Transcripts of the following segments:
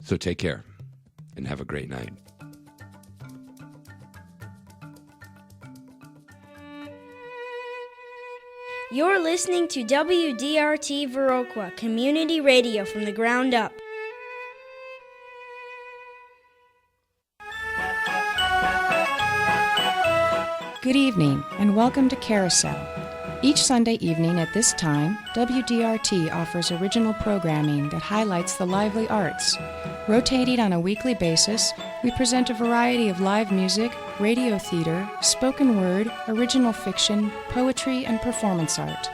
So take care and have a great night. You're listening to WDRT Viroqua, community radio from the ground up. Good evening, and welcome to Carousel. Each Sunday evening at this time, WDRT offers original programming that highlights the lively arts. Rotating on a weekly basis, we present a variety of live music, radio theater, spoken word, original fiction, poetry, and performance art.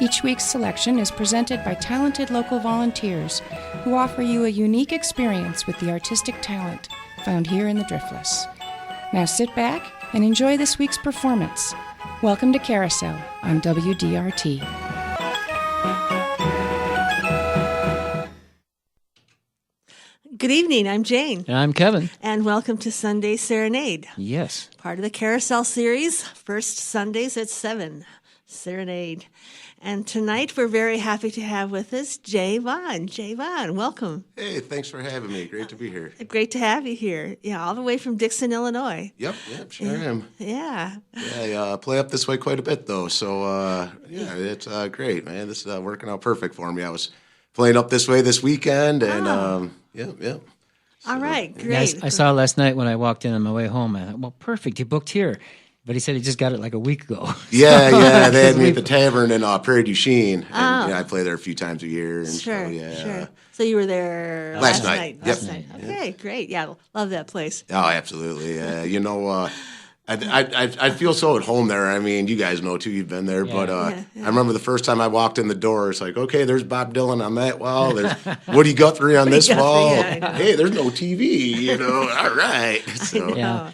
Each week's selection is presented by talented local volunteers who offer you a unique experience with the artistic talent found here in the Driftless. Now sit back and enjoy this week's performance. Welcome to Carousel on WDRT. Good evening, I'm Jane. And I'm Kevin. And welcome to Sunday Serenade. Yes. Part of the Carousel series, first Sundays at 7, Serenade. And tonight we're very happy to have with us Jay Vonn. Jay Vonn, welcome. Hey, thanks for having me. Great to be here. Great to have you here. Yeah, all the way from Dixon, Illinois. Yep, sure am. Yeah. Yeah, I play up this way quite a bit, though. So, it's great, man. This is working out perfect for me. I was playing up this way this weekend, and yeah. All right, great. I saw last night when I walked in on my way home. I thought, well, perfect. He booked here. But he said he just got it like a week ago. Yeah, they had me at the tavern in Prairie du Chien. And, I play there a few times a year. And Sure. So you were there last night. Yep. Last night. Okay, great. Yeah, love that place. Oh, absolutely. I feel so at home there. I mean, you guys know, too. You've been there. Yeah. But I remember the first time I walked in the door, it's like, okay, there's Bob Dylan on that wall. There's Woody Guthrie on this wall. Yeah, hey, there's no TV, All right. So, yeah.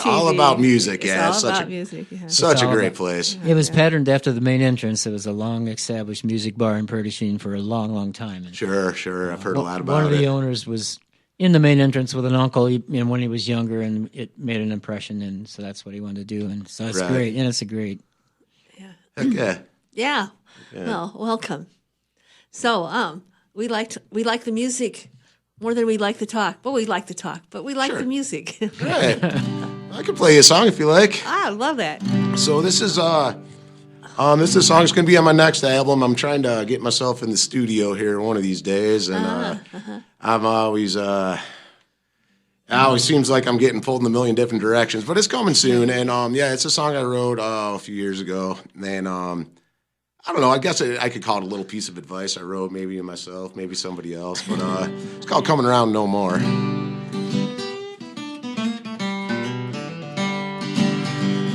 All about music. It's all about music. Yeah. Such a great place. It was patterned after the main entrance. It was a long-established music bar in Prairie du Chien for a long, long time. And, sure. I've heard a lot about it. One of the owners was in the main entrance with an uncle when he was younger, and it made an impression, and so that's what he wanted to do, and so it's great, and it's a great. Yeah. Heck yeah. Well, welcome. So, we like the music more than we like the talk. Well, we like the talk, but we like the music. Right. I can play you a song if you like. I love that. So this is song is going to be on my next album. I'm trying to get myself in the studio here one of these days, and I'm always it always seems like I'm getting pulled in a million different directions, but it's coming soon. And it's a song I wrote a few years ago, and I don't know. I guess I could call it a little piece of advice I wrote, maybe to myself, maybe somebody else, but it's called "Coming Around No More."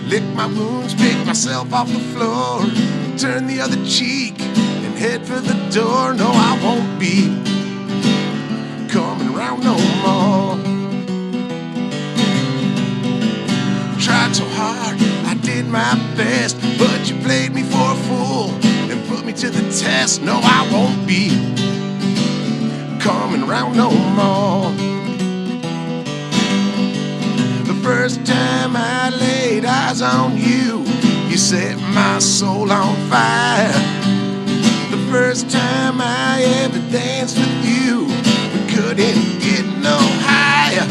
Lick my wounds, pick myself off the floor, turn the other cheek, and head for the door. No, I won't be coming around no more. Tried so hard, I did my best, but you played me for a fool and put me to the test. No, I won't be coming around no more. The first time I laid eyes on you, you set my soul on fire. The first time I ever danced with you, we couldn't get no higher.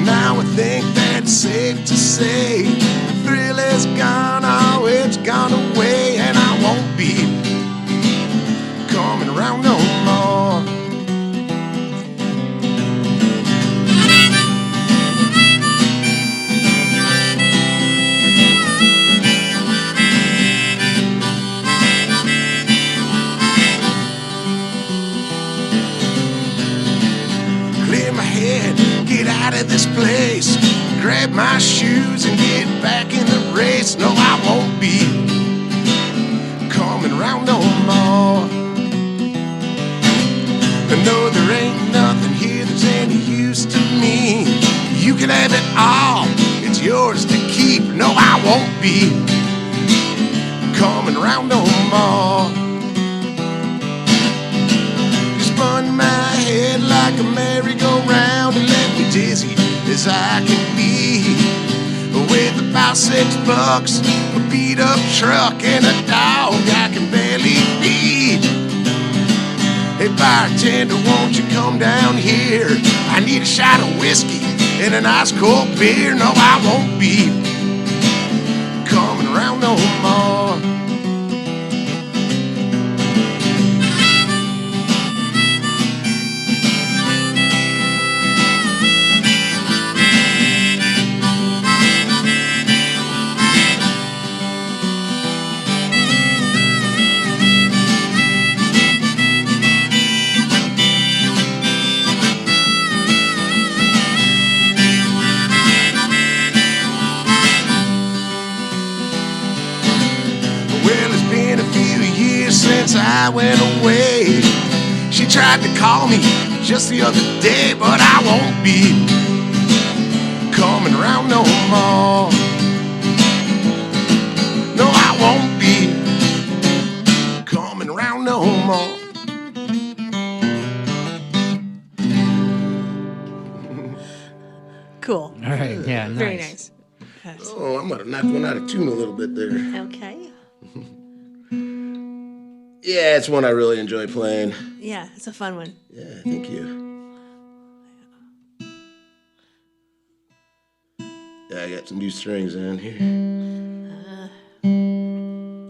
Now I think that's safe to say the thrill is gone, oh, it's gone away, and I won't be coming around no more. Get out of this place, grab my shoes and get back in the race. No, I won't be coming around no more. No, there ain't nothing here that's any use to me. You can have it all, it's yours to keep. No, I won't be coming around no more. You spun my head like a merry-go-round and left me dizzy as I can be. With about $6, a beat-up truck, and a dog I can barely feed. Hey, bartender, won't you come down here? I need a shot of whiskey and an ice cold beer. No, I won't be coming around no more. Since I went away, she tried to call me just the other day, but I won't be coming around no more. No, I won't be coming around no more. Cool. All right, yeah, nice. Very nice. Yes. Oh, I might have knocked one out of tune a little bit there. Okay. Yeah, it's one I really enjoy playing. Yeah, it's a fun one. Yeah, thank you. Yeah, I got some new strings on here.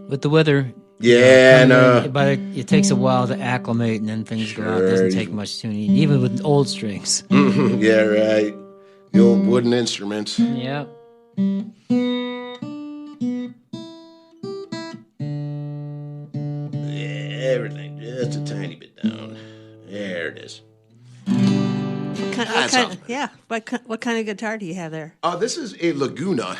With the weather, Yeah, no. it takes a while to acclimate, and then things go out. It doesn't take much tuning, even with old strings. Yeah, right. The old wooden instruments. Yeah. Everything just a tiny bit down. There it is. What kind of guitar do you have there? This is a Laguna.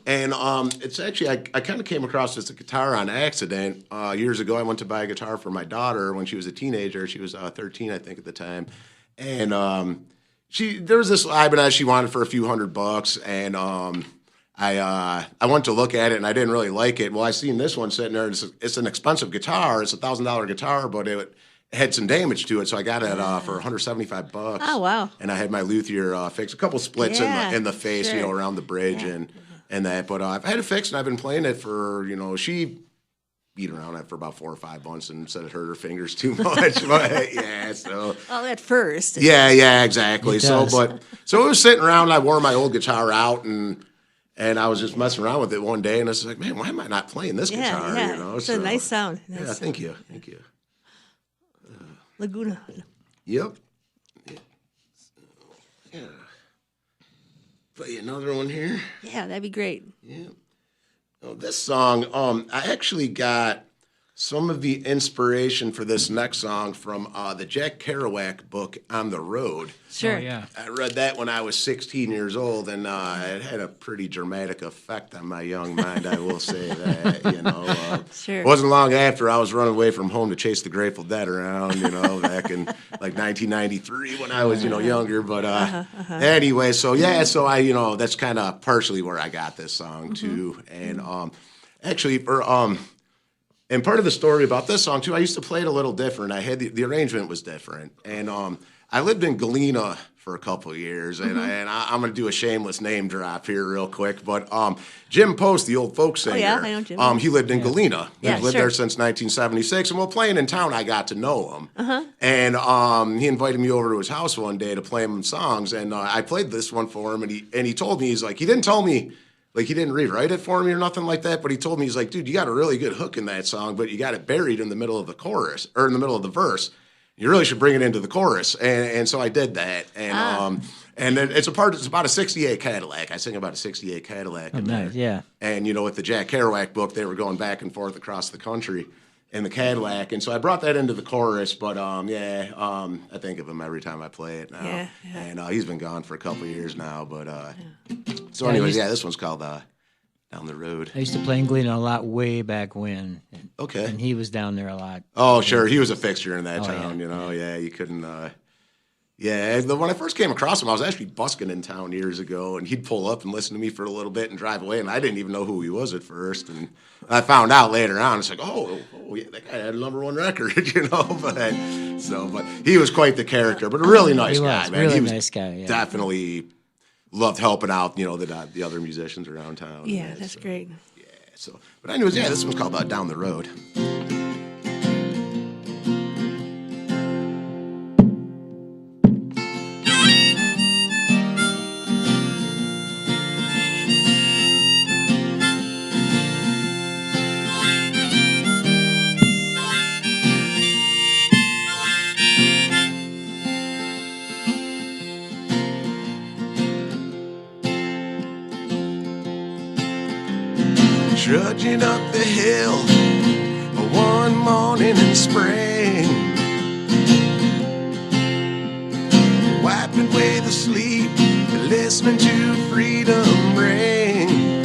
And it's actually, I kind of came across this guitar on accident. Years ago, I went to buy a guitar for my daughter when she was a teenager. She was 13, I think, at the time. And there was this Ibanez she wanted for a few $100, and I went to look at it, and I didn't really like it. Well, I seen this one sitting there. It's an expensive guitar. It's a $1,000 guitar, but it had some damage to it, so I got it for $175. Oh, wow. And I had my luthier fix a couple splits in the face, sure. around the bridge and that. But I've had it fixed, and I've been playing it for, she beat around it for about 4 or 5 months and said it hurt her fingers too much. But yeah, so. Well, at first. Yeah, exactly. So does. it was sitting around, and I wore my old guitar out, and I was just messing around with it one day, and I was like, man, why am I not playing this guitar? Yeah, it's a nice sound. Yeah, thank you. Laguna. Yep. Yeah. Play another one here. Yeah, that'd be great. Yeah. Oh, this song, I actually got some of the inspiration for this next song from the Jack Kerouac book, On the Road. Sure. Oh, yeah. I read that when I was 16 years old, and it had a pretty dramatic effect on my young mind, I will say that, Sure. It wasn't long after I was running away from home to chase the Grateful Dead around, back in like 1993 when I was, younger. But anyway, so I, that's kind of partially where I got this song, too. And actually, and part of the story about this song, too, I used to play it a little different. I had the arrangement was different. And I lived in Galena for a couple of years, and I'm going to do a shameless name drop here real quick. But Jim Post, the old folk singer, I know Jim. he lived in Galena. Yeah, He's lived sure. there since 1976. And while playing in town, I got to know him. And he invited me over to his house one day to play him songs. And I played this one for him, and he told me, he didn't tell me, like, he didn't rewrite it for me or nothing like that, but he told me, he's like, dude, you got a really good hook in that song, but you got it buried in the middle of the chorus, or in the middle of the verse. You really should bring it into the chorus. And so I did that. And it's about a 68 Cadillac. I sing about a 68 Cadillac. Oh, nice, yeah. And, with the Jack Kerouac book, they were going back and forth across the country in the Cadillac. And so I brought that into the chorus, but I think of him every time I play it now. Yeah. And he's been gone for a couple of years now. But so anyways, this one's called Down the Road. I used to play in Galena a lot way back when. Okay. And he was down there a lot. Oh, sure. He was a fixture in that town, yeah. Yeah, you couldn't. When I first came across him, I was actually busking in town years ago, and he'd pull up and listen to me for a little bit and drive away, and I didn't even know who he was at first. And I found out later on. It's like, oh yeah, that guy had a #1 record, But he was quite the character, but a really nice guy, man. Really he was nice guy, yeah. Definitely loved helping out, the other musicians around town. Yeah, that's great. Yeah. So, but anyways, this one's called Down the Road. trudging up the hill one morning in spring, wiping away the sleep, listening to freedom ring.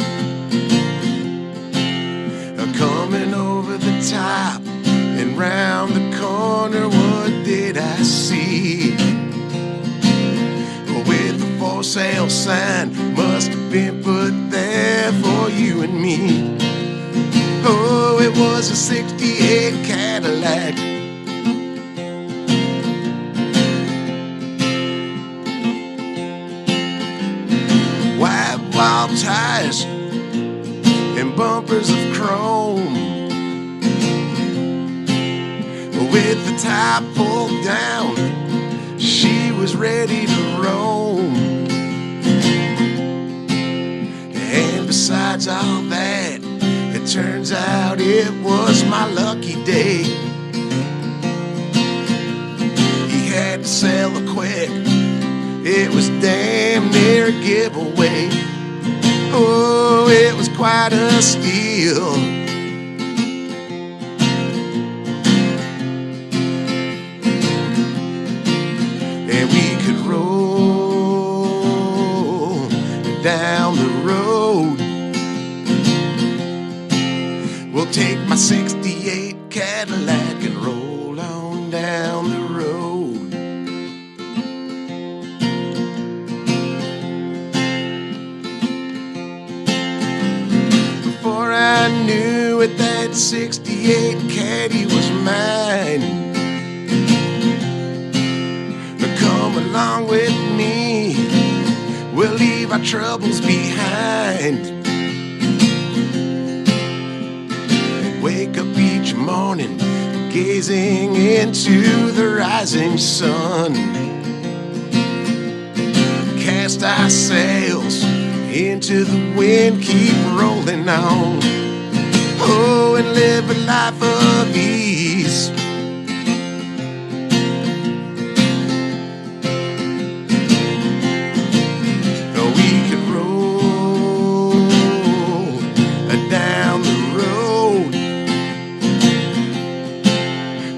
Coming over the top and round the corner, what did I see? With the for sale sign, must have been put there for you and me. Oh, it was a '68 Cadillac. White wall tires and bumpers of chrome, with the top pulled down, she was ready to roam. And besides all that, it turns out it was my lucky day. He had to sell her quick, it was damn near a giveaway. Oh, it was quite a steal. And we could roll down the road. We'll take my '68 Cadillac and roll on down the road. Before I knew it, that '68 Caddy was mine. Come along with me, we'll leave our troubles behind. Wake up each morning, gazing into the rising sun. Cast our sails into the wind, keep rolling on. Oh, and live a life of ease. We could roll down the road.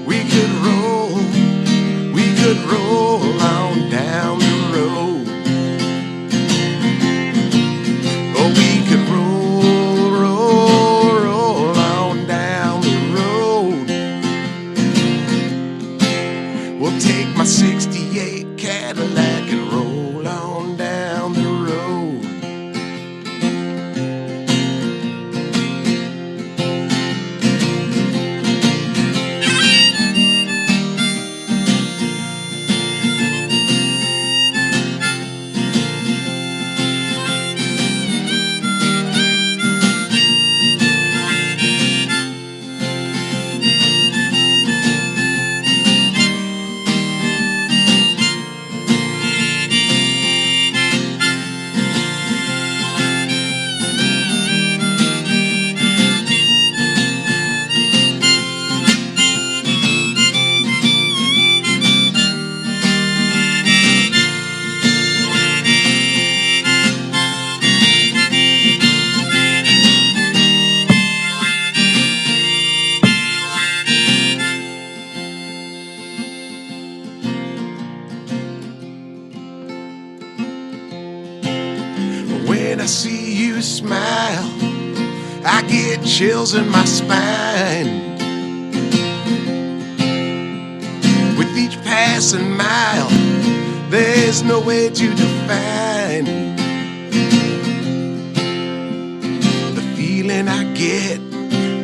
We could roll on down the road. Oh, we could roll on down the road. We'll take my '68 Cadillac and roll on down the road. When I see you smile, I get chills in my spine. With each passing mile, there's no way to define the feeling I get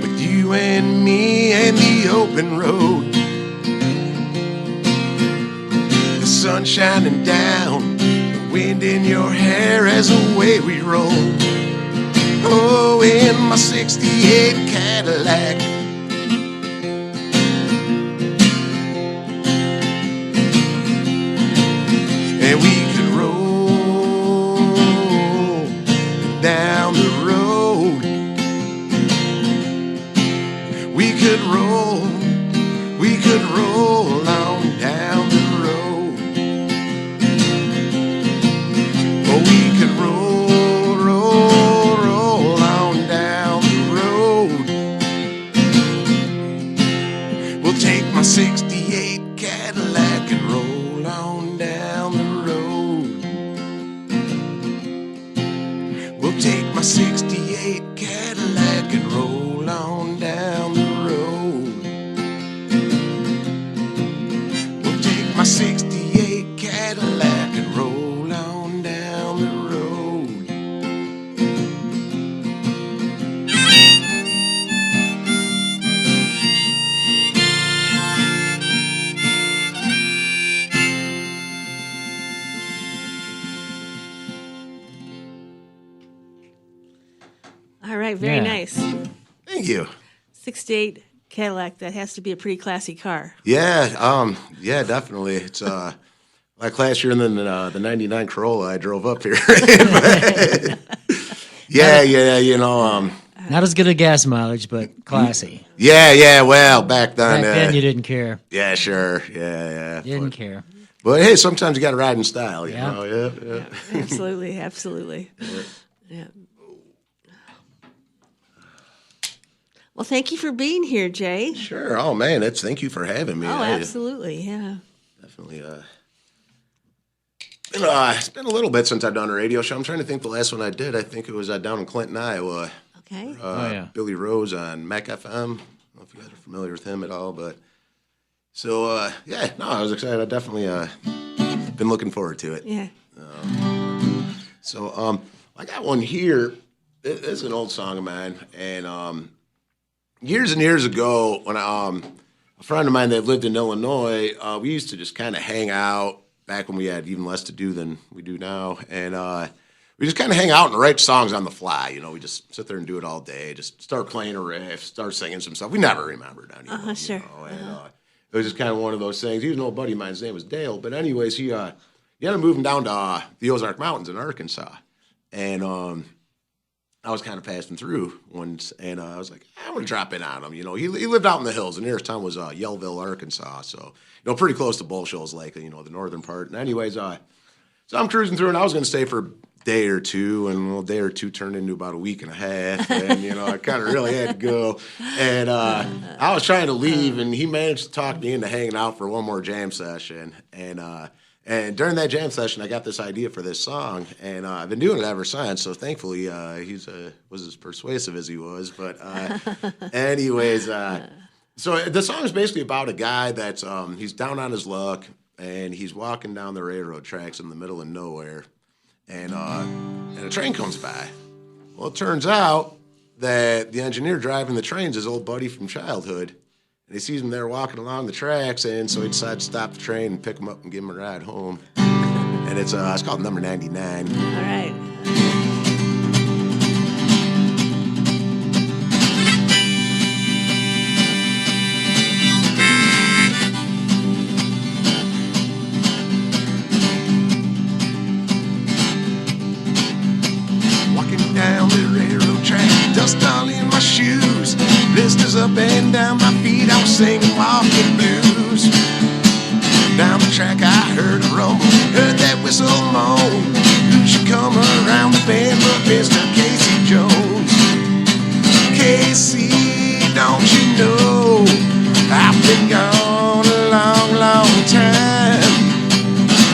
with you and me and the open road. The sun shining down, wind in your hair as away we roll. Oh, in my '68 Cadillac. And we could roll down the road. We could roll on down the road. Oh, we could roll on down the road. my 68 Cadillac and roll on down the road. All right, very Yeah. nice. Thank you. 68 Cadillac, that has to be a pretty classy car. Yeah, yeah, definitely. It's like last year in the 99 Corolla I drove up here. yeah, you know, Not as good a gas mileage, but classy. yeah, well, back Back then, then, you didn't care. yeah, sure, yeah. You didn't care. But hey, sometimes you got to ride in style, you Yeah. know, yeah. Absolutely, absolutely. Yeah. Well, thank you for being here, Jay. Sure. Oh man, thank you for having me. Oh, absolutely, yeah. Definitely. It's been a little bit since I've done a radio show. I'm trying to think the last one I did. I think it was down in Clinton, Iowa. Okay. Yeah. Billy Rose on Mac FM. I don't know if you guys are familiar with him at all, but so yeah, no, I was excited. I definitely been looking forward to it. Yeah. So I got one here. It's an old song of mine, and years and years ago, when a friend of mine that lived in Illinois, we used to just kind of hang out back when we had even less to do than we do now, and we just kind of hang out and write songs on the fly. You know, we just sit there and do it all day. Just start playing a riff, start singing some stuff. We never remembered any of them. Sure. You know, and, it was just kind of one of those things. He was an old buddy of mine. His name was Dale. But anyways, he ended up moving down to the Ozark Mountains in Arkansas, and I was kind of passing through once, and I was like, I want to drop in on him. You know, he lived out in the hills. The nearest town was Yellville, Arkansas. So, you know, pretty close to Bull Shoals Lake, you know, the northern part. And anyways, so I'm cruising through, and I was going to stay for a day or two, and a day or two turned into about a week and a half. And, you know, I kind of really had to go. And I was trying to leave, and he managed to talk me into hanging out for one more jam session. And during that jam session, I got this idea for this song, and I've been doing it ever since. So thankfully, he's was as persuasive as he was. But anyways, so the song is basically about a guy that's he's down on his luck, and he's walking down the railroad tracks in the middle of nowhere, and a train comes by. Well, it turns out that the engineer driving the train's his old buddy from childhood. And he sees him there walking along the tracks, and so he decides to stop the train and pick him up and give him a ride home. And it's called Number 99. All right. Walking down the railroad track, dust all in my shoes, blisters up and down my feet, I was singing walking blues. Down the track I heard a rumble, heard that whistle moan. Who should come around the bend but Mr. Casey Jones? Casey, don't you know I've been gone a long, long time.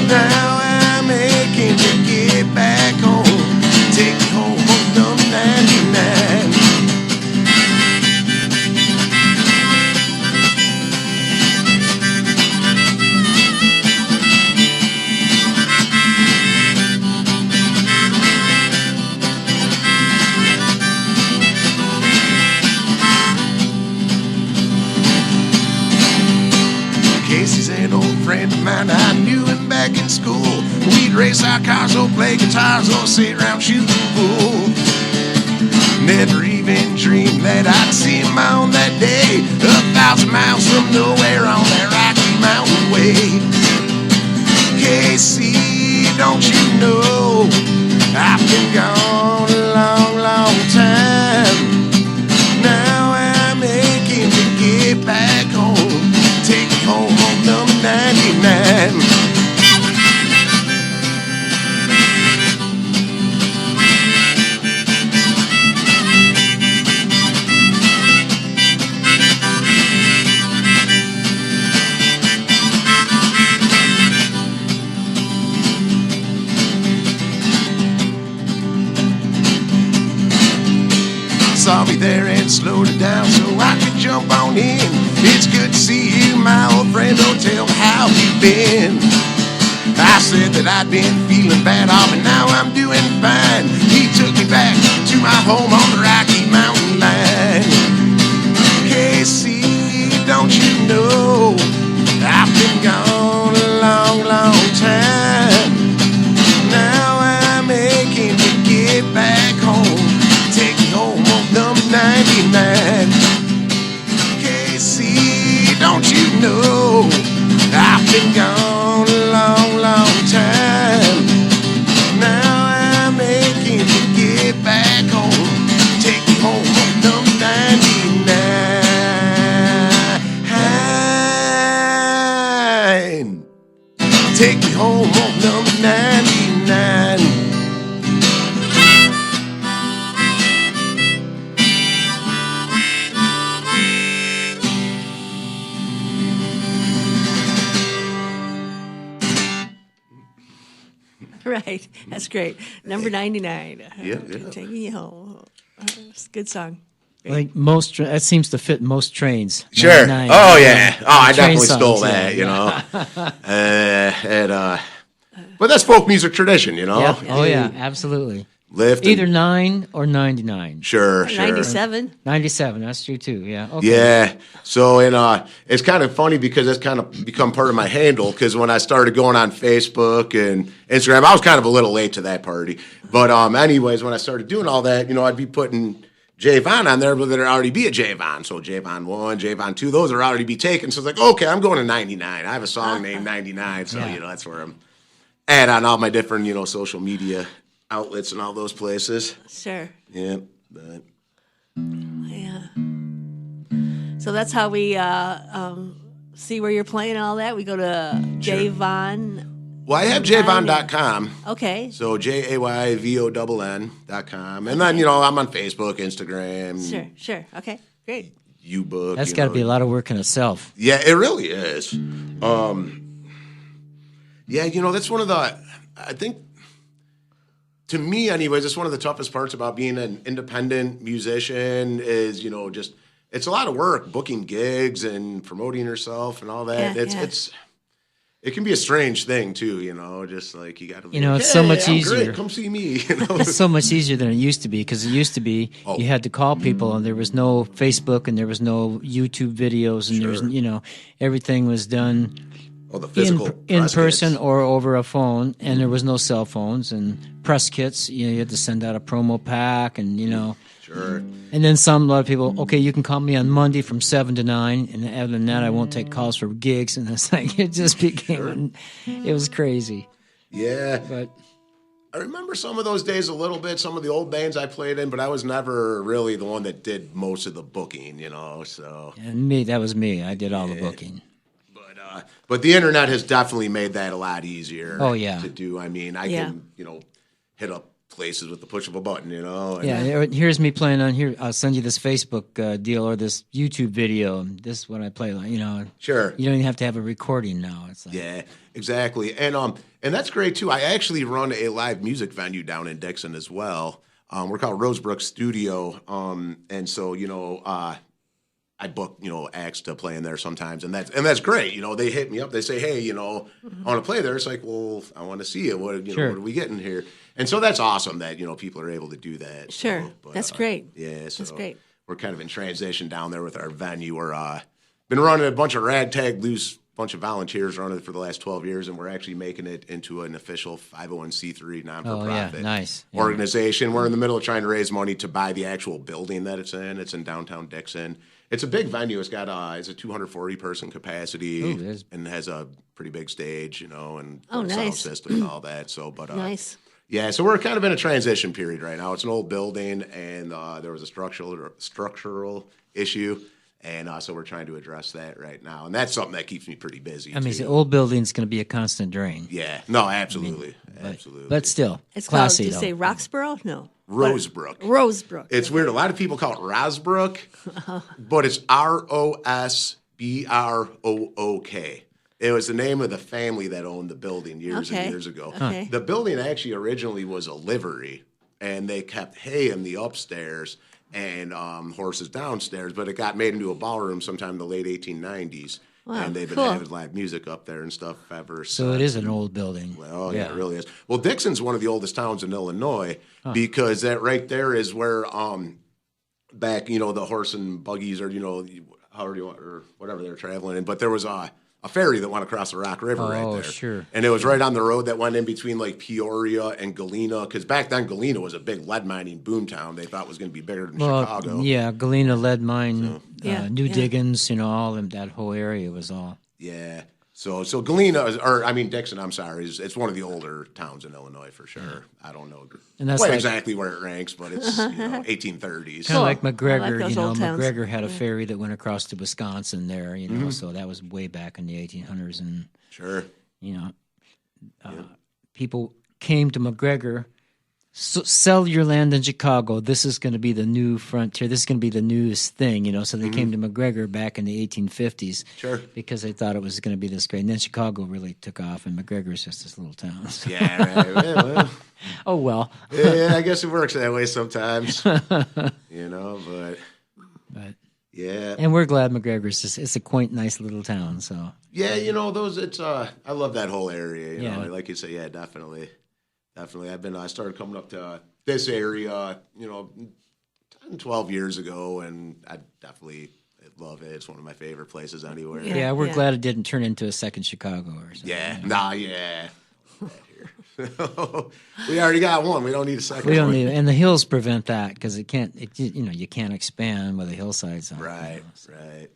Now I'm aching to get back home, take me home on number 99. Casey's an old friend of mine, I knew him back in school. We'd race our cars or play guitars or sit around shooting pool. Never even dreamed that I'd see him on that day, 1,000 miles from nowhere on that Rocky Mountain Way. Casey, don't you know I've been gone a long, long time. Now I'm aching to get back home, take me home on number 99. saw me there and slowed it down so I could jump on in. It's good to see you, my old friend. Don't tell me how you've been. I said that I'd been feeling bad off, and now I'm doing fine. He took me back to my home on the Rocky Mountain line. Casey, don't you know I've been gone a long, long time. Now I'm aching to get back home. Take me home on number 99. Casey, don't you know I've been gone a long, long time. Now I'm aching to get back home. Take me home on number 99. Take me home on number 99. Right. That's great. Number 99. Yeah. Taking you home. It's a good song. Like most, that seems to fit most trains. Sure. 99. Oh, yeah. Oh, I Train definitely stole songs, that, yeah. you know. But that's folk music tradition, you know. Yeah. Oh, yeah, absolutely. Lift. Either 9 or 99. Sure. 97. 97, that's true too, yeah. Okay. Yeah. So, it's kind of funny because that's kind of become part of my handle, because when I started going on Facebook and Instagram, I was kind of a little late to that party. But anyways, when I started doing all that, I'd be putting J. Vonn on there, but there'd already be a J. Vonn. So J. Vonn 1, J. Vonn 2, those are already be taken. So it's like, okay, I'm going to 99. I have a song named 99, so, Yeah. that's where I'm at on all my different, social media outlets and all those places. Sure. Yeah. But Yeah. So that's how we see where you're playing and all that. We go to Jayvon. well, I have jayvon.com. Okay. So JAYVONN.com. And then, I'm on Facebook, Instagram, Sure. Okay. Great. YouBook. That's got to be a lot of work in itself. Yeah, it really is. That's one of the, I think, to me anyways, it's one of the toughest parts about being an independent musician is, just, it's a lot of work, booking gigs and promoting yourself and all that. It can be a strange thing too, just like you got to, it's so much easier. Great, come see me. It's so much easier than it used to be, because it used to be you had to call people, and there was no Facebook, and there was no YouTube videos, and there was, everything was done the physical in press person kits. or over a phone, and there was no cell phones and press kits. You had to send out a promo pack, and Sure. and then a lot of people, okay, you can call me on Monday from 7 to 9, and other than that, I won't take calls for gigs. And it's like, it just became, it was crazy. Yeah. But I remember some of those days a little bit, some of the old bands I played in, but I was never really the one that did most of the booking, so. and that was me. I did all the booking. But the internet has definitely made that a lot easier. Oh, yeah. To do. I mean, I can, hit up places with the push of a button, and Yeah, here's me playing on here. I'll send you this Facebook deal or this YouTube video. And this is what I play, Sure. You don't even have to have a recording now. It's like, Yeah, exactly. And that's great too. I actually run a live music venue down in Dixon as well. We're called Rosebrook Studio. And so, I book, acts to play in there sometimes, and that's great. They hit me up. They say, "Hey, I want to play there." It's like, well, I want to see it. What Sure. what are we getting here? And so that's awesome that people are able to do that. Sure. So, but, That's great. Yeah, so That's great. we're kind of in transition down there with our venue. We're been running a bunch of ragtag loose, bunch of volunteers running it for the last 12 years, and we're actually making it into an official 501c3 non-for-profit nice. Yeah. organization. We're in the middle of trying to raise money to buy the actual building that it's in. It's in downtown Dixon. It's a big venue. It's got it's a 240 person capacity. Ooh, and has a pretty big stage, and Oh, sound nice. system and all that. So, but Nice. yeah, so we're kind of in a transition period right now. It's an old building, and there was a structural issue, and so we're trying to address that right now, and that's something that keeps me pretty busy. I mean, too. the old building's going to be a constant drain. Yeah, no, absolutely, absolutely. But still, It's classy, called, did you though. say Roxborough? No. Rosebrook. Rosebrook. It's weird. A lot of people call it Rosbrook, but it's Rosbrook. It was the name of the family that owned the building years and years ago. Okay. The building actually originally was a livery, and they kept hay in the upstairs, and horses downstairs. But it got made into a ballroom sometime in the late 1890s. Wow, And they've been cool. having live music up there and stuff ever since. So it is an old building. Well, yeah, it really is. Well, Dixon's one of the oldest towns in Illinois because that right there is where back, the horse and buggies or, however you want, or whatever they're traveling in. But there was a ferry that went across the Rock River right there. Oh, sure. And it was right on the road that went in between like Peoria and Galena, because back then Galena was a big lead mining boom town. They thought was going to be bigger than Chicago. Yeah, Galena lead mine, New yeah. Diggins, all them, that whole area was all. Yeah. So Galena, Dixon, I'm sorry, it's one of the older towns in Illinois for sure. I don't know And that's quite like- exactly where it ranks, but it's 1830s. Kind of like I McGregor, like those old towns. McGregor had a ferry that went across to Wisconsin there, so that was way back in the 1800s. And, Sure. people came to McGregor, sell your land in Chicago. This is going to be the new frontier. This is going to be the newest thing, so they came to McGregor back in the 1850s. Sure. Because they thought it was going to be this great. And then Chicago really took off, and McGregor is just this little town. So. Yeah, right. Well, Oh, well. yeah, I guess it works that way sometimes. But yeah. And we're glad McGregor's just, it's a quaint, nice little town. So Yeah, it's I love that whole area, Yeah. Like you say, yeah, definitely. I started coming up to this area, 10, 12 years ago, and I definitely love it. It's one of my favorite places anywhere. yeah, we're yeah. glad it didn't turn into a second Chicago or something. Yeah. Nah, yeah. We already got one. We don't need a second We don't one. need, and the hills prevent that because you can't expand with the hillsides on. Right, right.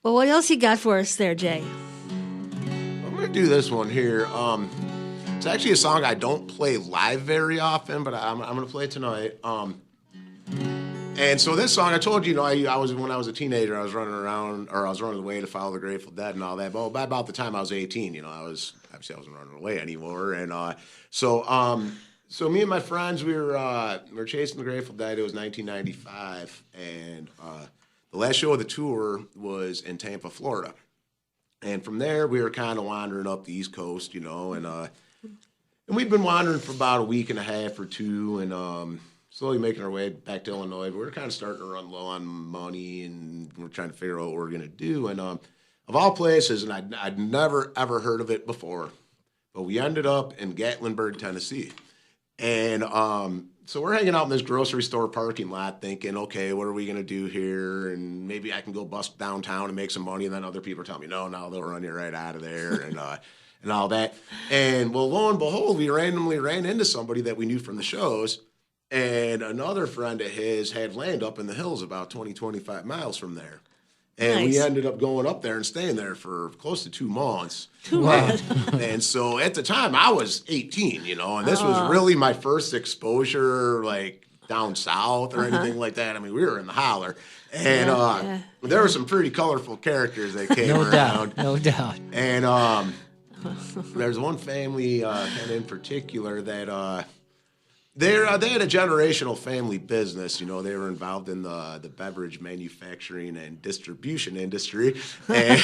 Well, what else you got for us there, Jay? I'm going to do this one here. It's actually a song I don't play live very often, but I'm going to play it tonight. And so this song, I told you, I was when I was a teenager, I was running around, or I was running away to follow the Grateful Dead and all that. But by about the time I was 18, I wasn't running away anymore. And so me and my friends, we were chasing the Grateful Dead. It was 1995, and the last show of the tour was in Tampa, Florida. And from there, we were kind of wandering up the East Coast, and we'd been wandering for about a week and a half or two, and slowly making our way back to Illinois. But we were kind of starting to run low on money, and we're trying to figure out what we're going to do. And of all places, and I'd never, ever heard of it before, but we ended up in Gatlinburg, Tennessee. And so we're hanging out in this grocery store parking lot thinking, okay, what are we going to do here? And maybe I can go bust downtown and make some money. And then other people are telling me, no, they'll run you right out of there. And all that. And well, lo and behold, we randomly ran into somebody that we knew from the shows. And another friend of his had land up in the hills about 20, 25 miles from there. And we Nice. ended up going up there and staying there for close to 2 months. 2 months. And so at the time I was 18, and this was really my first exposure, like down south or anything like that. I mean, we were in the holler. And there were some pretty colorful characters that came around. No doubt. And there's one family kind of in particular that they had a generational family business. They were involved in the beverage manufacturing and distribution industry. And,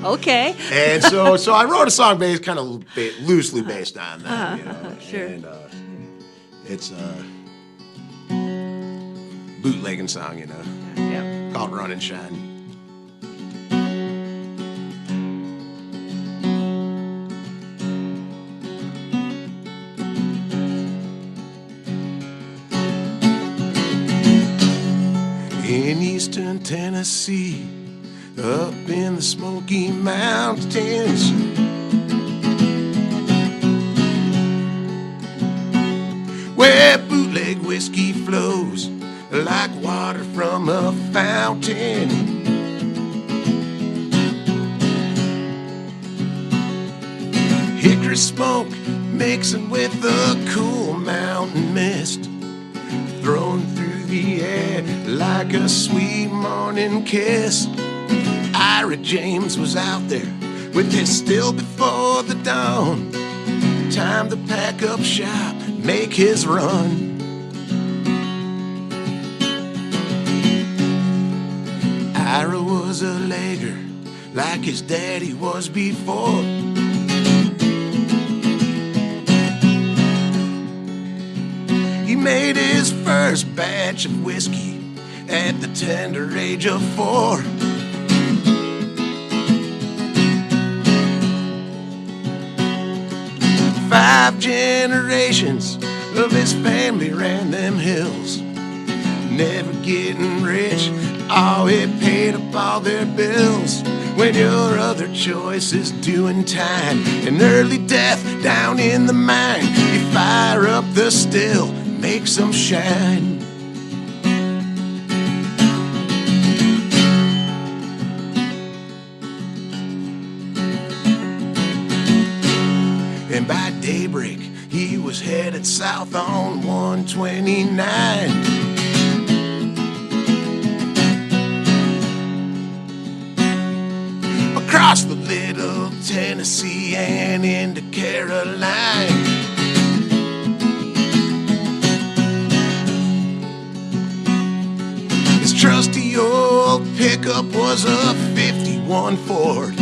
Okay. and so I wrote a song kind of loosely based on that. Sure. And it's a bootlegging song, Yeah. called Runnin Shine. In eastern Tennessee, up in the Smoky Mountains, where bootleg whiskey flows like water from a fountain. Hickory smoke mixing with the cool mountain mist, thrown through the air like a sweet morning kiss. Ira James was out there with his Still Before the Dawn. Time to pack up shop, make his run. Ira was a legger like his daddy was before. He made his first batch of whiskey at the tender age of 4. Five generations of his family ran them hills, never getting rich. Oh, it paid up all their bills. When your other choice is doing time, an early death down in the mine, you fire up the still, make some shine. And by daybreak, he was headed south on 129. Across the little Tennessee and into Caroline. His trusty old pickup was a 51 Ford.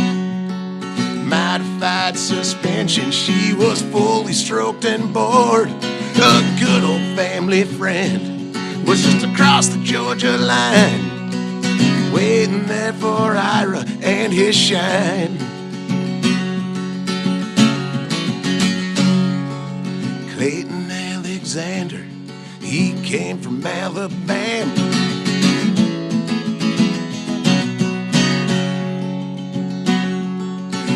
Modified suspension, she was fully stroked and bored. A good old family friend was just across the Georgia line, waiting there for Ira and his shine. Clayton Alexander, he came from Alabama.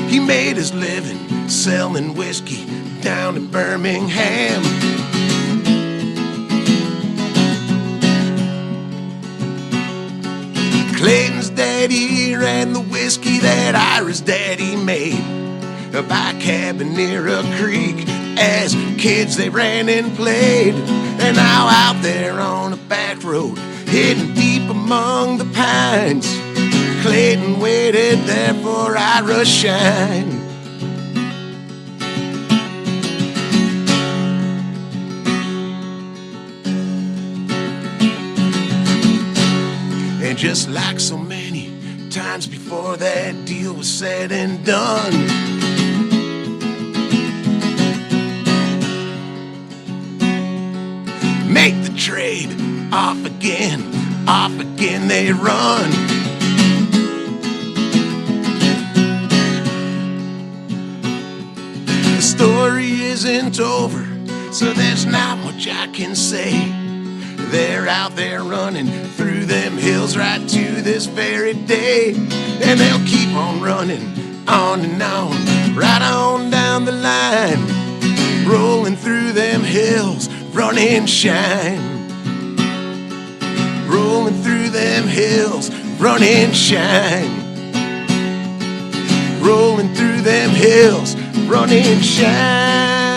He made his living selling whiskey down in Birmingham. Clayton's daddy ran the whiskey that Ira's daddy made by a cabin near a creek. As kids they ran and played, and now out there on a back road, hidden deep among the pines, Clayton waited there for Ira's shine. And just like so many times before that deal was said and done, make the trade, off again they run. The story isn't over, so there's not much I can say. They're out there running through them hills right to this very day, and they'll keep on running on and on, right on down the line, rolling through them hills, Runnin Shine. Rolling through them hills, Runnin Shine. Rolling through them hills, Runnin Shine.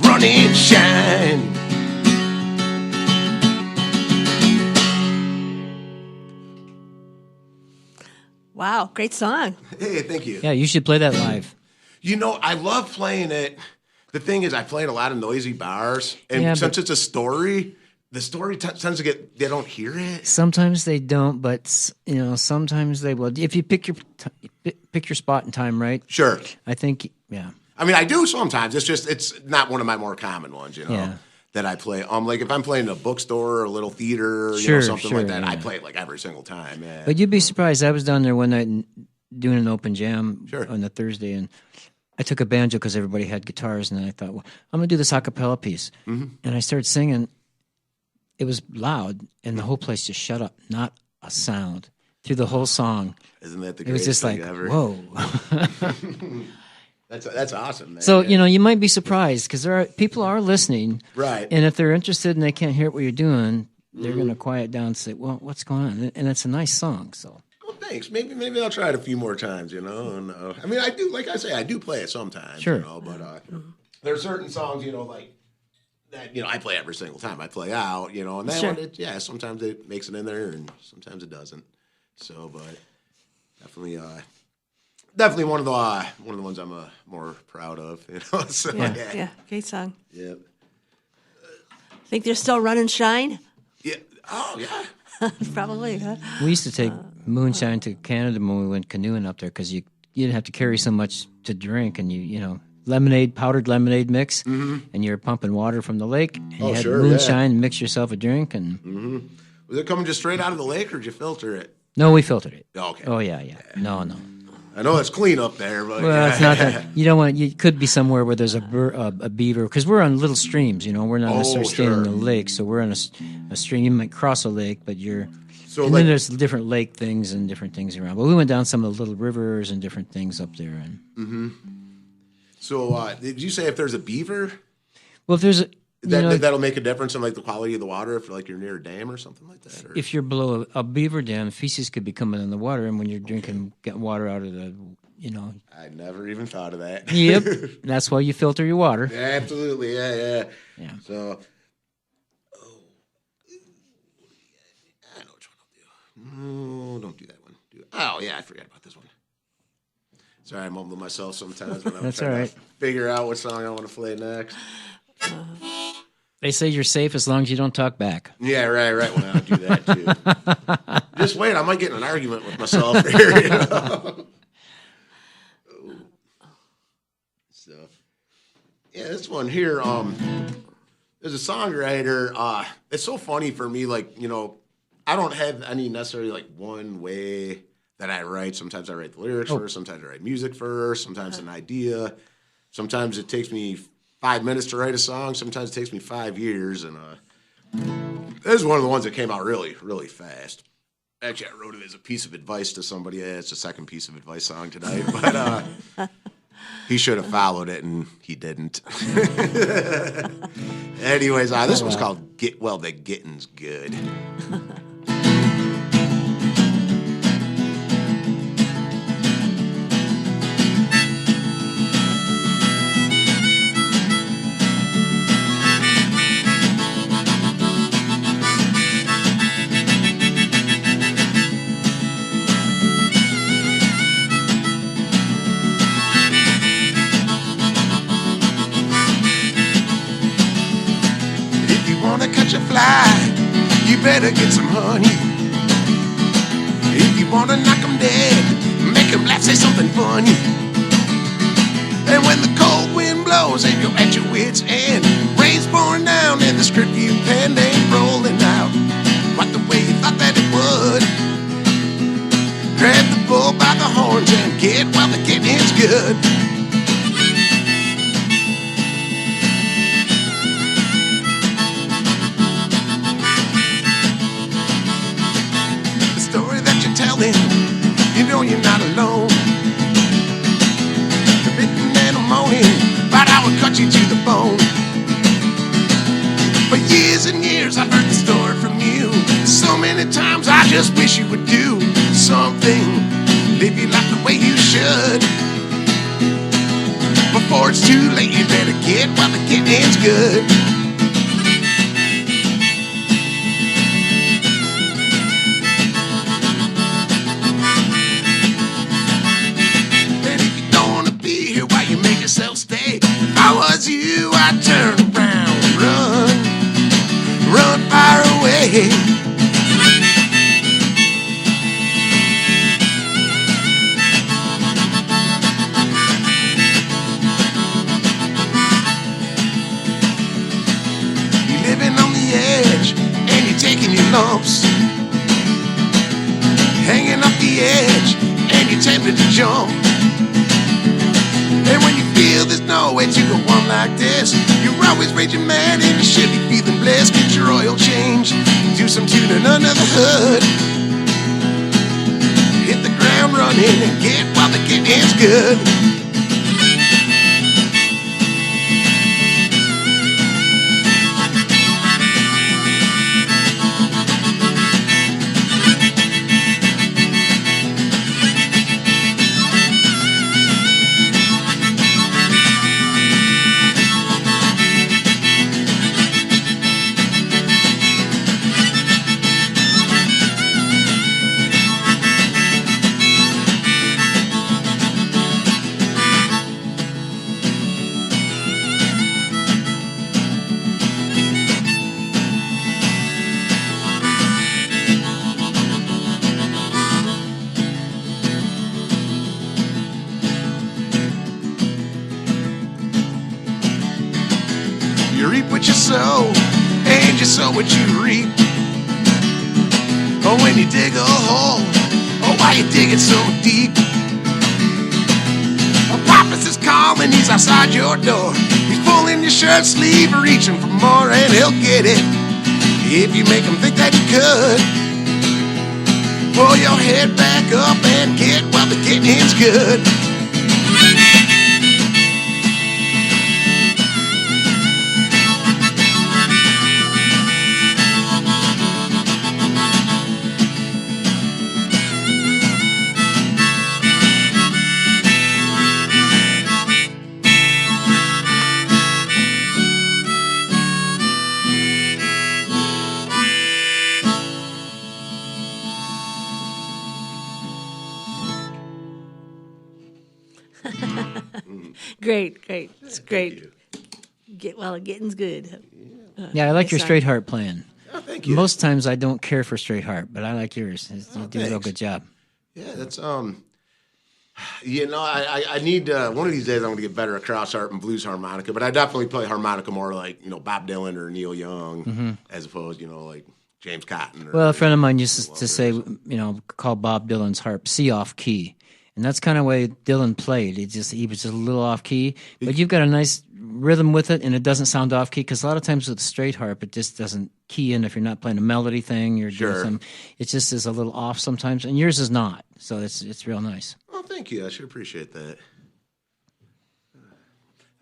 Runnin Shine. Wow, great song. Hey, thank you. Yeah, you should play that live. You know, I love playing it. The thing is, I play in a lot of noisy bars, and Yeah, since it's a story, the story tends to get, they don't hear it. Sometimes they don't, but sometimes they will. If you pick your spot and time right, Sure. I think, yeah. I mean, I do sometimes. It's not one of my more common ones, Yeah. that I play. Like if I'm playing in a bookstore or a little theater, Sure, something like that, yeah. I play it like every single time. Yeah. But you'd be surprised. I was down there one night and doing an open jam Sure. on the Thursday, and I took a banjo because everybody had guitars, and then I thought, well, I'm going to do this a cappella piece. Mm-hmm. And I started singing. It was loud, and the whole place just shut up. Not a sound through the whole song. Isn't that the It was greatest just like, thing ever? whoa. That's awesome, man. So, you might be surprised because people are listening. Right. And if they're interested and they can't hear what you're doing, they're going to quiet down and say, well, what's going on? And it's a nice song, so. Well, thanks. Maybe I'll try it a few more times, And, I mean, I do, like I say, I do play it sometimes, Sure. But there are certain songs, like that, I play every single time I play out, and that Sure. one, sometimes it makes it in there and sometimes it doesn't. So, but definitely one of the ones I'm more proud of, So, Yeah, great song. yeah. Think they're still Runnin Shine? Yeah. Oh, yeah. Probably, huh? We used to take moonshine to Canada when we went canoeing up there because you didn't have to carry so much to drink, and you powdered lemonade mix, and you're pumping water from the lake, and you had sure, moonshine and mix yourself a drink. And Was it coming just straight out of the lake, or did you filter it? no, we filtered it. Okay. Oh yeah. No. I know it's clean up there, but Well, it's not that you don't want. You could be somewhere where there's a beaver, because we're on little streams. We're not necessarily staying in the lake, so we're on a stream. You might cross a lake, but you're. So and like, then there's different lake things and different things around. But we went down some of the little rivers and different things up there. And so did you say if there's a beaver, well, if there's that'll make a difference in like the quality of the water if like you're near a dam or something like that? Or? if you're below a beaver dam, feces could be coming in the water, and when you're drinking, getting water out of the, I never even thought of that. Yep, that's why you filter your water. Yeah, absolutely, yeah. So, I know which one I'll do. No, don't do that one. Oh yeah, I forgot about this one. Sorry, I mumble myself sometimes when I'm That's trying all right. to figure out what song I want to play next. They say you're safe as long as you don't talk back. Yeah, right. Well, I'll do that too. Just wait, I might get in an argument with myself here. So, yeah, this one here, there's a songwriter. It's so funny for me, like, I don't have any necessarily like one way that I write. Sometimes I write the lyrics first, sometimes I write music first, sometimes an idea. Sometimes it takes me 5 minutes to write a song. Sometimes it takes me 5 years. And this is one of the ones that came out really, really fast. Actually, I wrote it as a piece of advice to somebody. Yeah, it's the second piece of advice song tonight. But he should have followed it, and he didn't. Anyways, this one's called The Gettin's Good. You better get some honey. If you wanna knock 'em dead, make 'em laugh, say something funny. And when the cold wind blows and you're at your wit's end, rain's pouring down and the script you penned ain't rolling out quite the way you thought that it would. Grab the bull by the horns and get while the getting's good. You know you're not alone. You're bitten and I'm moaning, but I would cut you to the bone. For years and years I've heard the story from you. So many times I just wish you would do something. Live your life the way you should. Before it's too late, you better get while the getting's good. If I was you, I'd turn around, run far away. You're living on the edge, and you're taking your lumps. Hanging off the edge, and you're tempted to jump. And when you feel there's no way to go on like this, you're always raging mad and you should be feeling blessed. Get your oil change, do some tuning under the hood. Hit the ground running and get while the getting's good. sow, and you sow what you reap. Oh, when you dig a hole, oh, why you dig it so deep? Oh, Papa's is calling, he's outside your door. He's pulling your shirt sleeve, reaching for more, and he'll get it if you make him think that you could. Pull your head back up and get, well, the getting's good. Great. It's great. Getting's good. Yeah, I like your straight harp playing. Oh, thank you. Most times I don't care for straight harp, but I like yours. You do a real thanks. good job. Yeah, that's you know, I need one of these days I'm going to get better at cross harp and blues harmonica, but I definitely play harmonica more like, you know, Bob Dylan or Neil Young, as opposed, you know, like James Cotton. Or, Well, a friend of mine used to say, you know, call Bob Dylan's harp C off key. And that's kind of the way Dylan played. He was just a little off key, but you've got a nice rhythm with it, and it doesn't sound off key. Because a lot of times with the straight harp, it just doesn't key in if you're not playing a melody thing. You're doing some. It just is a little off sometimes, and yours is not. So it's real nice. Oh, thank you. I should appreciate that.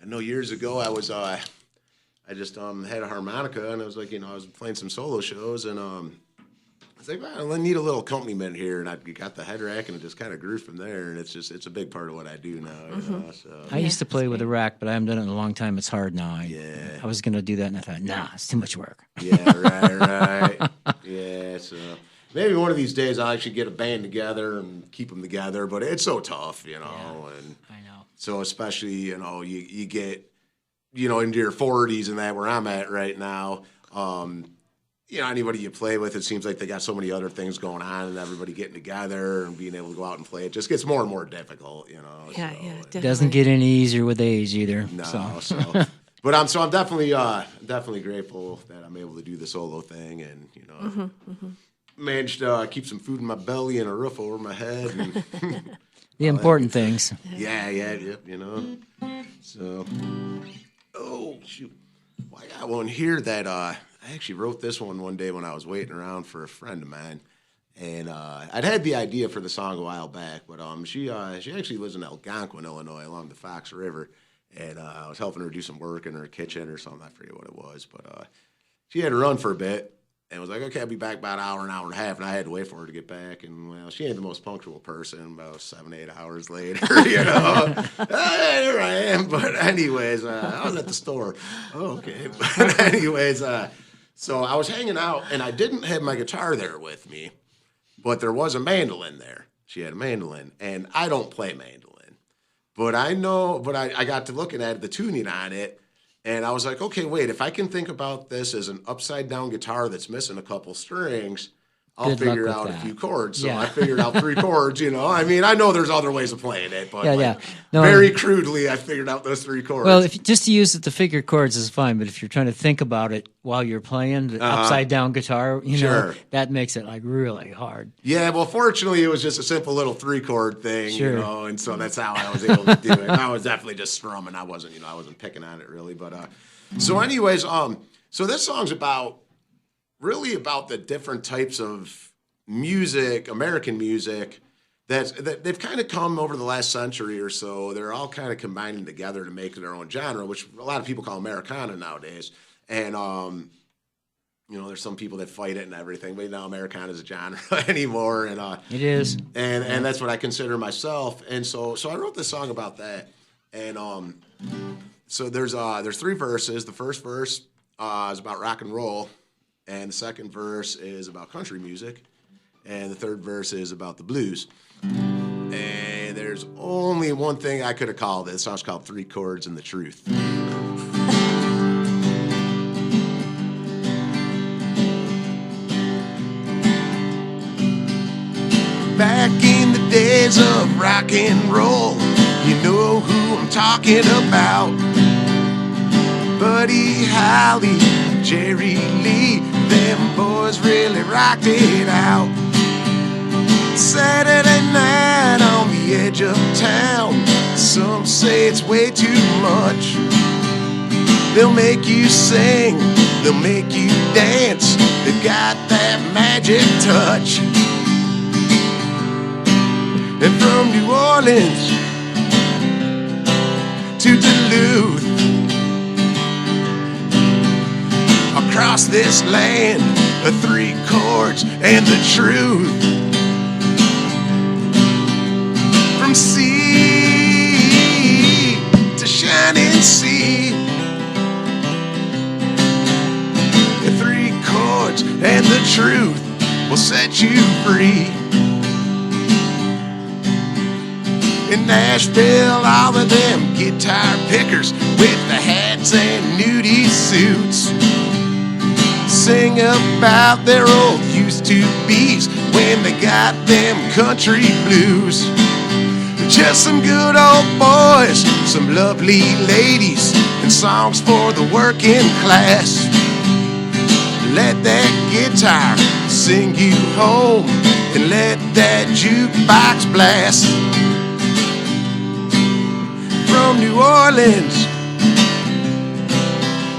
I know years ago I was I just had a harmonica, and I was like, you know, I was playing some solo shows, and I was like, well, I need a little accompaniment here, and I got the head rack, and it just kind of grew from there, and it's a big part of what I do now. You know, so. I used to play with a rack, but I haven't done it in a long time. It's hard now. I was going to do that, and I thought, nah, it's too much work. Yeah, right. Yeah, so maybe one of these days I'll actually get a band together and keep them together, but it's so tough, you know. Yeah, and I know. So especially, you know, you get, you know, into your 40s and that where I'm at right now. You know, anybody you play with, it seems like they got so many other things going on, and everybody getting together and being able to go out and play. It just gets more and more difficult, you know. Yeah, so, definitely. Doesn't get any easier with age either. No, so. But I'm definitely grateful that I'm able to do the solo thing, and you know, managed to keep some food in my belly and a roof over my head. And The important things. yep, you know. So, oh shoot, well, I got one here that I actually wrote this one day when I was waiting around for a friend of mine, and I'd had the idea for the song a while back, but she actually lives in Algonquin, Illinois, along the Fox River, and I was helping her do some work in her kitchen or something. I forget what it was, but she had to run for a bit. And was like, okay, I'll be back about an hour and a half. And I had to wait for her to get back. And, well, she ain't the most punctual person. About 7-8 hours later, you know. Here I am. But anyways, I was at the store. Oh, okay. But anyways, so I was hanging out, and I didn't have my guitar there with me. But there was a mandolin there. She had a mandolin. And I don't play mandolin. But I know, but I got to looking at the tuning on it. And I was like, okay, wait, if I can think about this as an upside-down guitar that's missing a couple strings, I'll figure out a few chords. So I figured out 3 chords, you know. I mean, I know there's other ways of playing it, but No, very crudely, I figured out those 3 chords. Well, if just to use it to figure chords is fine, but if you're trying to think about it while you're playing the upside-down guitar, you know, that makes it, like, really hard. Yeah, well, fortunately, it was just a simple little 3-chord thing, you know, and so that's how I was able to do it. I was definitely just strumming. I wasn't picking on it, really. But so anyways, so this song's really about the different types of music, American music, that they've kind of come over the last century or so. They're all kind of combining together to make their own genre, which a lot of people call Americana nowadays. And, you know, there's some people that fight it and everything, but now Americana is a genre anymore. And it is. And that's what I consider myself. And so I wrote this song about that. And so there's 3 verses. The first verse is about rock and roll. And the second verse is about country music. And the third verse is about the blues. And there's only one thing I could have called it. The song's called 3 Chords and the Truth. Back in the days of rock and roll, you know who I'm talking about. Buddy Holly, Jerry Lee, them boys really rocked it out. Saturday night on the edge of town, some say it's way too much. They'll make you sing, they'll make you dance, they've got that magic touch. And from New Orleans to Duluth, across this land, the 3 chords and the truth. From sea to shining sea, the 3 chords and the truth will set you free. In Nashville, all of them guitar pickers with the hats and nudie suits sing about their old used-to-bes when they got them country blues. Just some good old boys, some lovely ladies, and songs for the working class. Let that guitar sing you home, and let that jukebox blast. From New Orleans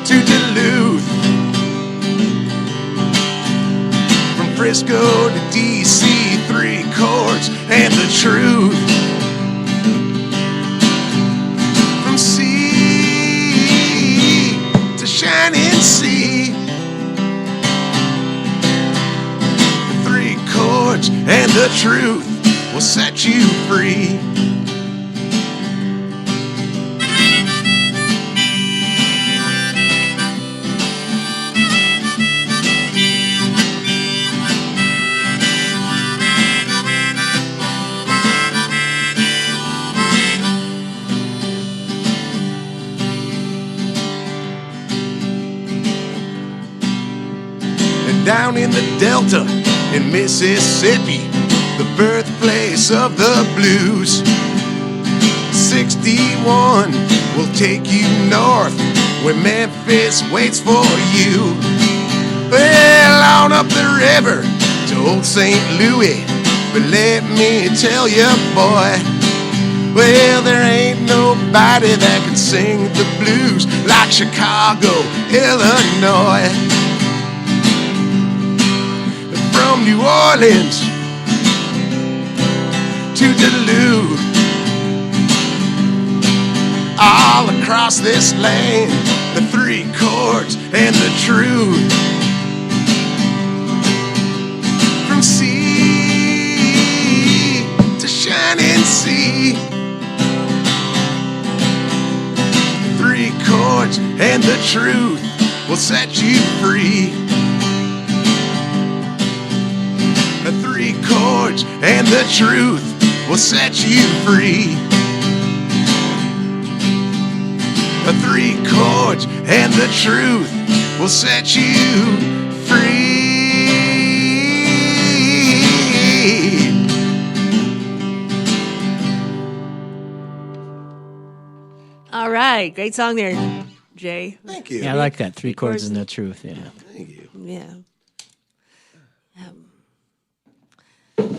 to Duluth, from Frisco to D.C., 3 chords and the truth. From sea to shining sea, the 3 chords and the truth will set you free. Down in the Delta in Mississippi, the birthplace of the blues. 61 will take you north where Memphis waits for you. Well, on up the river to old St. Louis, but let me tell you, boy, well, there ain't nobody that can sing the blues like Chicago, Illinois. From New Orleans to Duluth, all across this land, the 3 chords and the truth. From sea to shining sea, the 3 chords and the truth will set you free. The 3 chords and the truth will set you free. The 3 chords and the truth will set you free. All right, great song there, Jay. Thank you. Yeah, I like that. 3 chords and the truth. Yeah. Thank you. Yeah.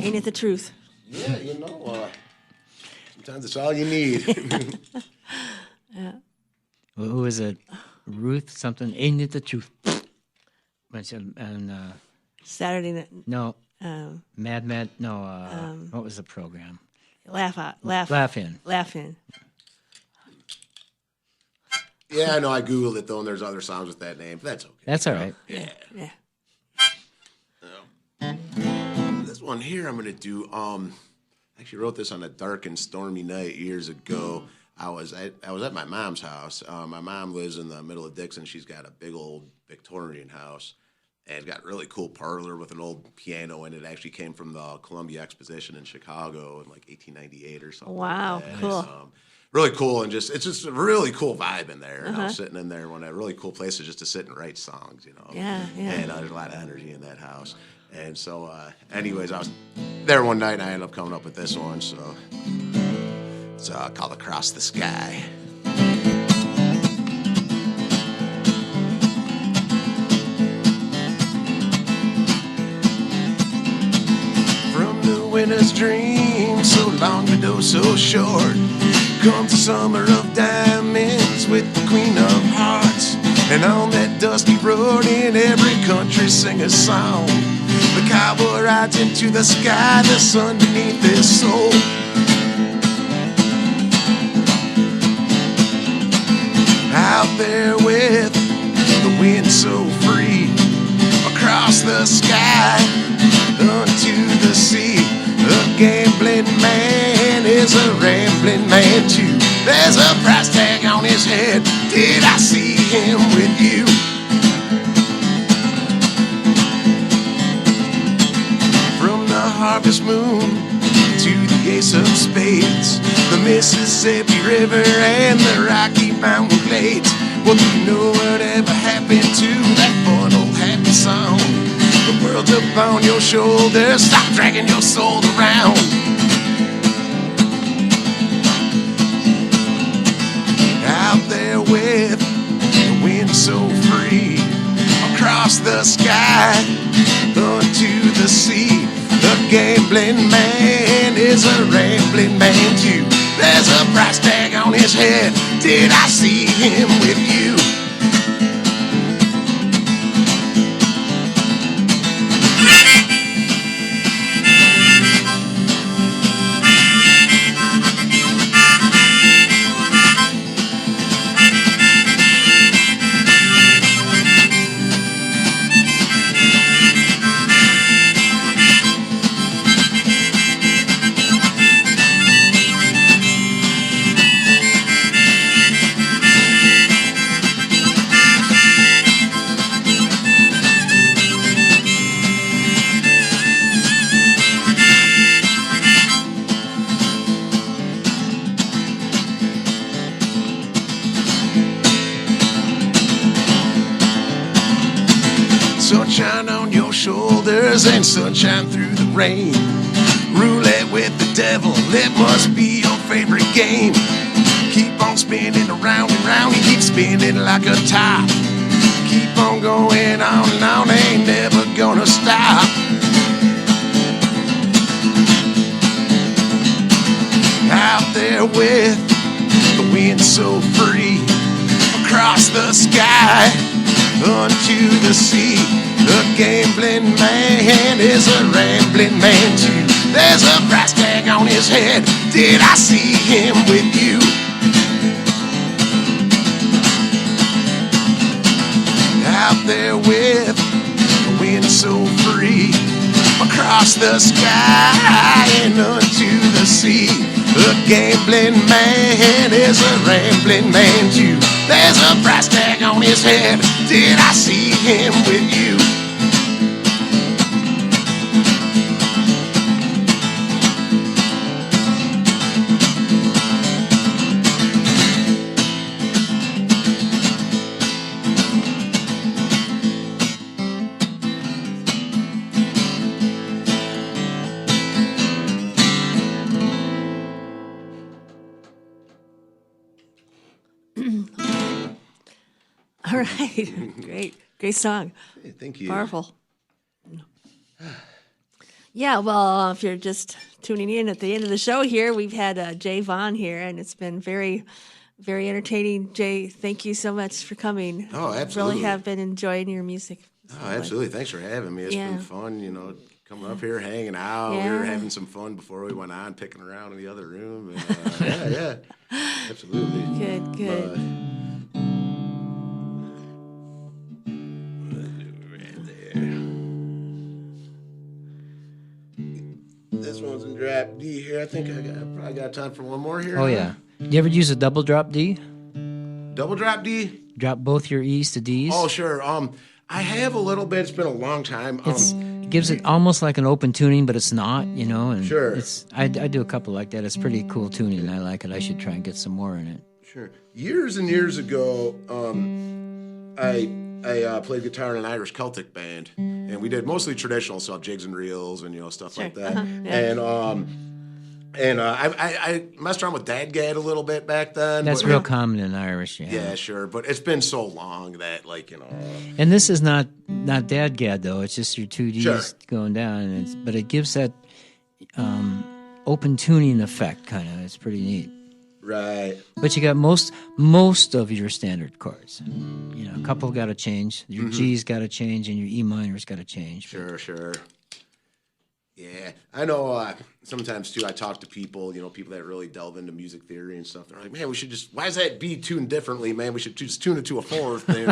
Ain't it the truth? Yeah, you know, sometimes it's all you need. Yeah. Well, who is it? Ruth something? Ain't it the truth? And Saturday night. no, Mad. No, what was the program? Laugh in. Yeah, I know. I Googled it, though, and there's other songs with that name. But that's okay. That's all right. Yeah. This one here I'm going to do, actually wrote this on a dark and stormy night years ago. I was at my mom's house. My mom lives in the middle of Dixon. She's got a big old Victorian house. And it's got a really cool parlor with an old piano in it. It actually came from the Columbia Exposition in Chicago in like 1898 or something. Wow, like that. cool. Really cool, and it's just a really cool vibe in there. And I was sitting in there one a really cool place just to sit and write songs, you know. Yeah. And there's a lot of energy in that house. And so, anyways, I was there one night, and I ended up coming up with this one. So it's called "Across the Sky." sinner's dream, so long but oh so short. Comes the summer of diamonds with the Queen of Hearts, and on that dusty road in every country sing a song. The cowboy rides into the sky, the sun beneath his soul. Out there with the wind so free, across the sky, unto the sea. A gambling man is a rambling man too. There's a price tag on his head. Did I see him with you? From the harvest moon to the ace of spades, the Mississippi River and the Rocky Mountain Glades. Well, do you know whatever happened to that fun old happy song? The world's upon your shoulders, stop dragging your soul around. Out there with the wind so free, across the sky, unto the sea. The gambling man is a rambling man too. There's a price tag on his head. Did I see him with you? Sunshine on your shoulders and sunshine through the rain. Roulette with the devil, it must be your favorite game. Keep on spinning around and round, you keep spinning like a top. Keep on going on and on, ain't never gonna stop. Out there with the wind so free, across the sky, unto the sea. The gambling man is a rambling man too. There's a price tag on his head. Did I see him with you? Out there with the wind so free, across the sky and unto the sea. The gambling man is a rambling man too. There's a price tag on his head. Did I see him with you? All right. Great song. Hey, thank you. Powerful. Yeah, well, if you're just tuning in at the end of the show here, we've had Jay Vonn here, and it's been very, very entertaining. Jay, thank you so much for coming. Oh, absolutely. Really have been enjoying your music. Oh, absolutely. Thanks for having me. It's been fun, coming up here, hanging out. Yeah. We were having some fun before we went on, picking around in the other room. And, yeah, absolutely. Good. This one's in drop D here. I think I probably got time for one more here. Oh, yeah. You ever use a double drop D? Double drop D? Drop both your E's to D's? Oh, sure. I have a little bit. It's been a long time. It gives it almost like an open tuning, but it's not, And Sure. I do a couple like that. It's pretty cool tuning. I like it. I should try and get some more in it. Sure. Years and years ago, I played guitar in an Irish Celtic band, and we did mostly traditional stuff, jigs and reels, and stuff like that. And I messed around with dadgad a little bit back then. That's but, real common in Irish, Yeah, sure. But it's been so long that, And this is not dadgad, though. It's just your two D's Sure. going down. But it gives that, open tuning effect, kind of. It's pretty neat. Right. But you got most of your standard chords. You know, a couple got to change. Your G's got to change, and your E minor's got to change. Sure. Yeah, I know. Sometimes too, I talk to people, people that really delve into music theory and stuff. They're like, "Man, we should why is that B tuned differently, man? We should just tune it to a fourth, and,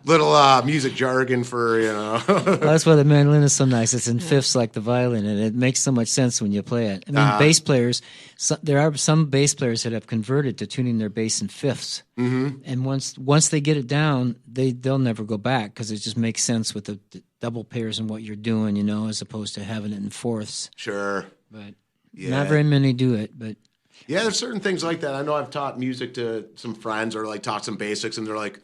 little music jargon for, Well, that's why the mandolin is so nice. It's in fifths like the violin, and it makes so much sense when you play it. I mean, bass players. There are some bass players that have converted to tuning their bass in fifths, and once they get it down, they'll never go back because it just makes sense with the double pairs and what you're doing, as opposed to having it in fourths. Sure. But not very many do it. But yeah, there's certain things like that. I know I've taught music to some friends or like taught some basics, and they're like,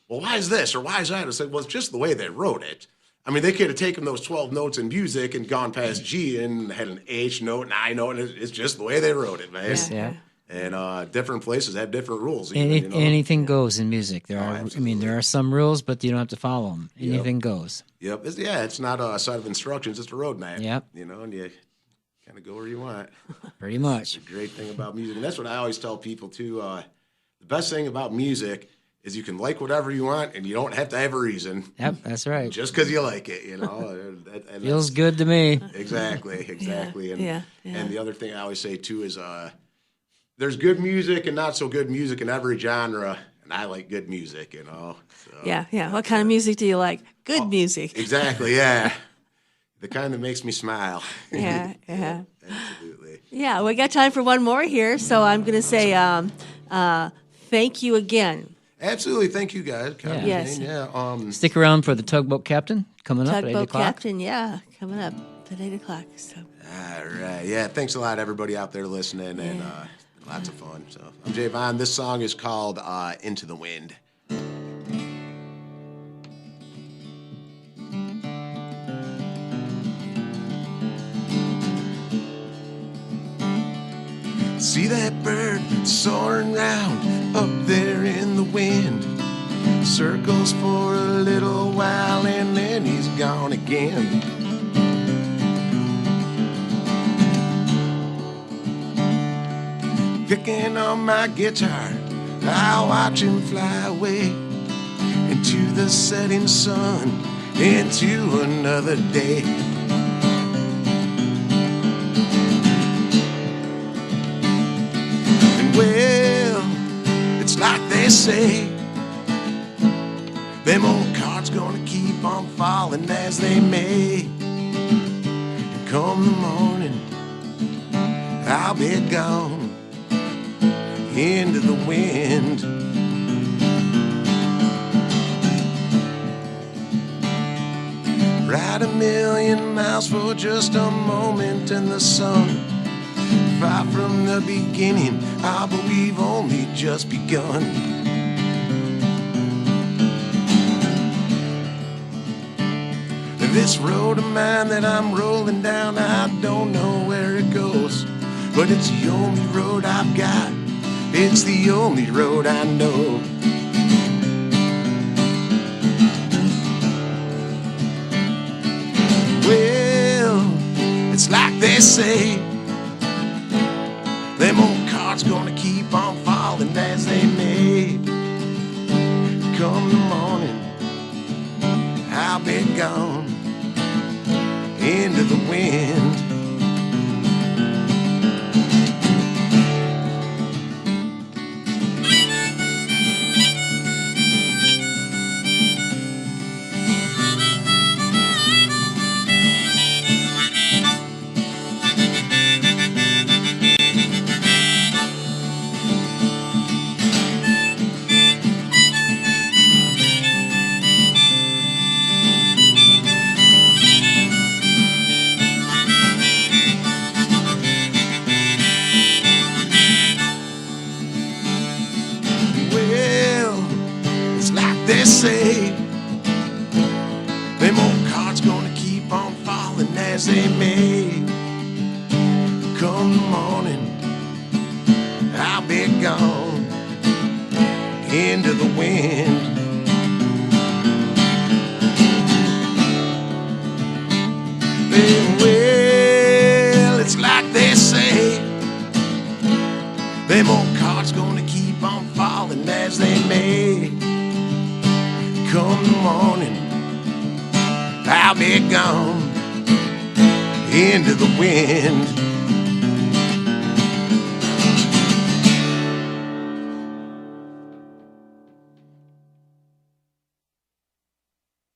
"Well, why is this or why is that?" It's like, well, it's just the way they wrote it. I mean, they could have taken those 12 notes in music and gone past G and had an H note, an I note, and it's just the way they wrote it, man. Yeah. And different places have different rules. Anything goes in music. There are, absolutely. there are some rules, but you don't have to follow them. Anything goes. Yep. It's not a set of instructions. It's a roadmap. Yep. And you kind of go where you want. Pretty much. The great thing about music, and that's what I always tell people too. The best thing about music is you can like whatever you want, and you don't have to have a reason. Yep, that's right. Just because you like it, and Feels good to me. Exactly. Yeah. And the other thing I always say too is there's good music and not so good music in every genre, and I like good music, So, Yeah. What kind of music do you like? Good music. Exactly, yeah. The kind that makes me smile. Yeah. Absolutely. Yeah, we got time for one more here, so I'm going to say thank you again. Absolutely. Thank you, guys. Yes. Yeah. Stick around for the Tugboat Captain coming up at 8 Tugboat o'clock. Captain, coming up at 8 o'clock. So. All right. Yeah. Thanks a lot, everybody out there listening, and lots of fun. So I'm Jay Vonn. This song is called "Into the Wind." See that bird soaring round up there in the wind. Circles for a little while and then he's gone again. Picking on my guitar, I'll watch him fly away into the setting sun, into another day. Well, it's like they say, them old cards gonna keep on falling as they may. And come the morning, I'll be gone into the wind. Ride 1,000,000 miles for just a moment in the sun. Far from the beginning, I believe only just begun. This road of mine that I'm rolling down, I don't know where it goes, but it's the only road I've got. It's the only road I know. Well, it's like they say, them old cards gonna keep on falling as they may. Come the morning, I'll be gone into the wind. Say, them old cards gonna keep on falling as they may. Come the morning, I'll be gone into the wind. Well, Them old cards gonna keep on falling as they may. Come the morning, I'll be gone into the wind.